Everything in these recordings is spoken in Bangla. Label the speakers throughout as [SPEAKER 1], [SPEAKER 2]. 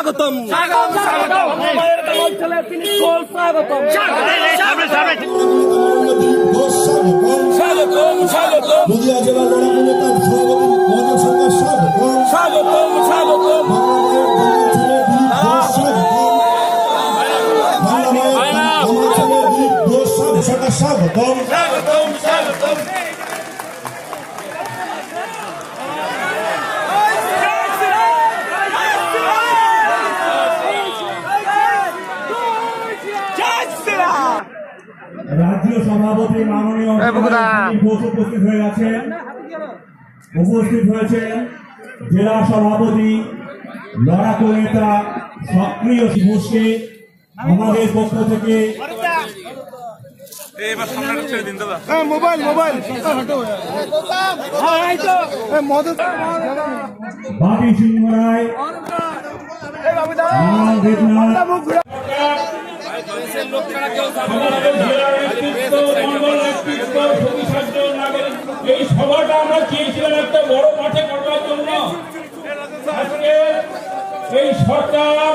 [SPEAKER 1] স্বাগতম নদিয়া জেলা লড়াকু নেতা সভাপতি মনোজ সরকার স্বাগতম স্বাগতম স্বাগতম স্বাগতম স্বাগতম রাজ্য সভাপতি মাননীয় উপস্থিত হয়ে গেছেন উপস্থিত হয়েছেন জেলা সভাপতি লড়াকু নেতা সক্রিয় ঘোষকে আমাদের পক্ষ থেকে মোবাইল মোবাইল বাপি সিংহ রায়
[SPEAKER 2] এই সভাটা আমরা চেয়েছিলাম একটা বড় মাঠে করবার জন্য। আজকে এই সরকার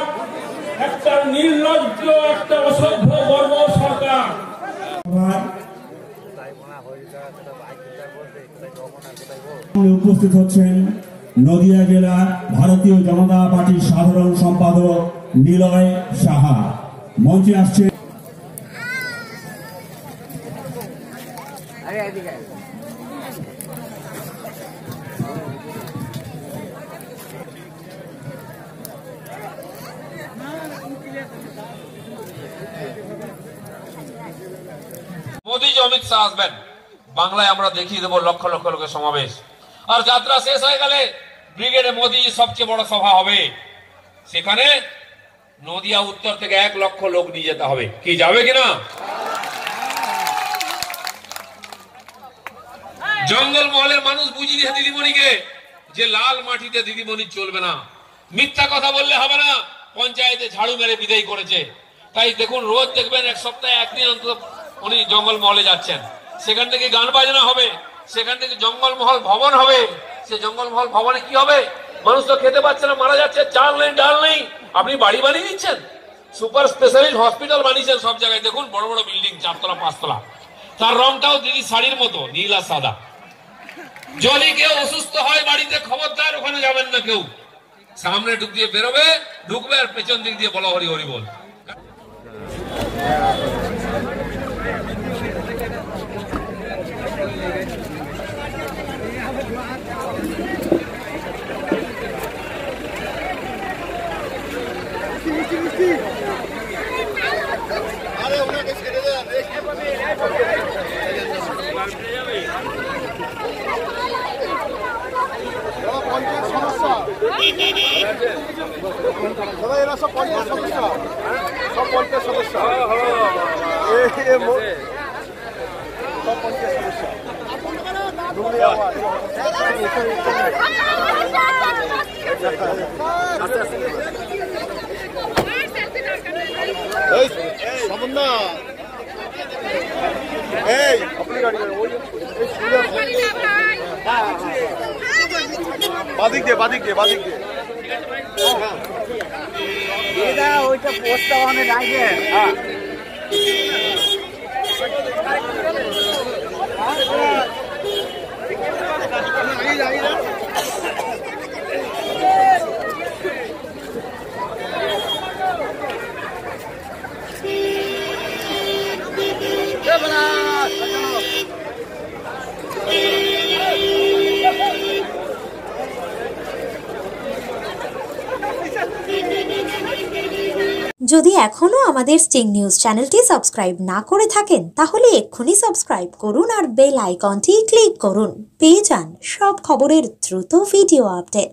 [SPEAKER 2] একটা নির্লজ্জ, একটা অসভ্য বর্ব সরকার।
[SPEAKER 1] উপস্থিত হচ্ছেন নদিয়া জেলা ভারতীয় জনতা পার্টির সাধারণ সম্পাদক নিলয় সাহা। মঞ্চে আসছে
[SPEAKER 3] মোদী অমিত শাহ আসবেন, বাংলায় আমরা দেখিয়ে দেবো লক্ষ লক্ষ লোকের সমাবেশ। আর যাত্রা শেষ হয়ে গেলে ব্রিগেডে মোদী সবচেয়ে বড় সভা হবে। সেখানে নদিয়া উত্তর থেকে 1 লক্ষ লোক নিয়ে যেতে হবে। কি যাবে কিনা? জঙ্গল মহলের মানুষ বুঝিয়ে দিয়েছে দিদিমণিকে যে লাল মাটিতে দিদিমণি চলবে না, মিথ্যা কথা বললে হবে না। পঞ্চায়েতে ঝাড়ু মেরে বিদায় করেছে। তাই দেখুন, রোজ দেখবেন 1 সপ্তাহে 1 দিন অন্তত উনি জঙ্গল মহলে যাচ্ছেন। সেখান থেকে গান বাজনা হবে, সেখান থেকে জঙ্গলমহল ভবন হবে। সে জঙ্গলমহল ভবনে কি হবে? মানুষ তো খেতে পাচ্ছে না, মারা যাচ্ছে, চাল নেই ডাল নেই। আপনি বাড়ি বানিয়ে দিচ্ছেন, সুপার স্পেশালিস্ট হসপিটাল বানিয়েছেন সব জায়গায়। দেখুন বড় বড় বিল্ডিং, 4 তলা 5 তলা। তার রংটাও দিদি শাড়ির মতো, নীল আর সাদা। যদি কেউ অসুস্থ হয় বাড়িতে, খবরদার ওখানে যাবেন না কেউ। সামনে ঢুক দিয়ে বেরোবে, ঢুকবে আর পেছন দিক দিয়ে বলো হরি হরি বল।
[SPEAKER 4] এরা সব পঞ্চায়েত সদস্য, সব পঞ্চায়েত সদস্য, সব পঞ্চায়েত সদস্য। বাদিক দে বাদিক দে বাদিক দে ওইটা পোস্টটা ওখানে রাখবে।
[SPEAKER 5] যদি এখনো আমাদের স্টিং নিউজ চ্যানেলটি সাবস্ক্রাইব না করে থাকেন তাহলে এক্ষুনি সাবস্ক্রাইব করুন আর বেল আইকনটি ক্লিক করুন। পেয়ে যান সব খবরের দ্রুত ভিডিও আপডেট।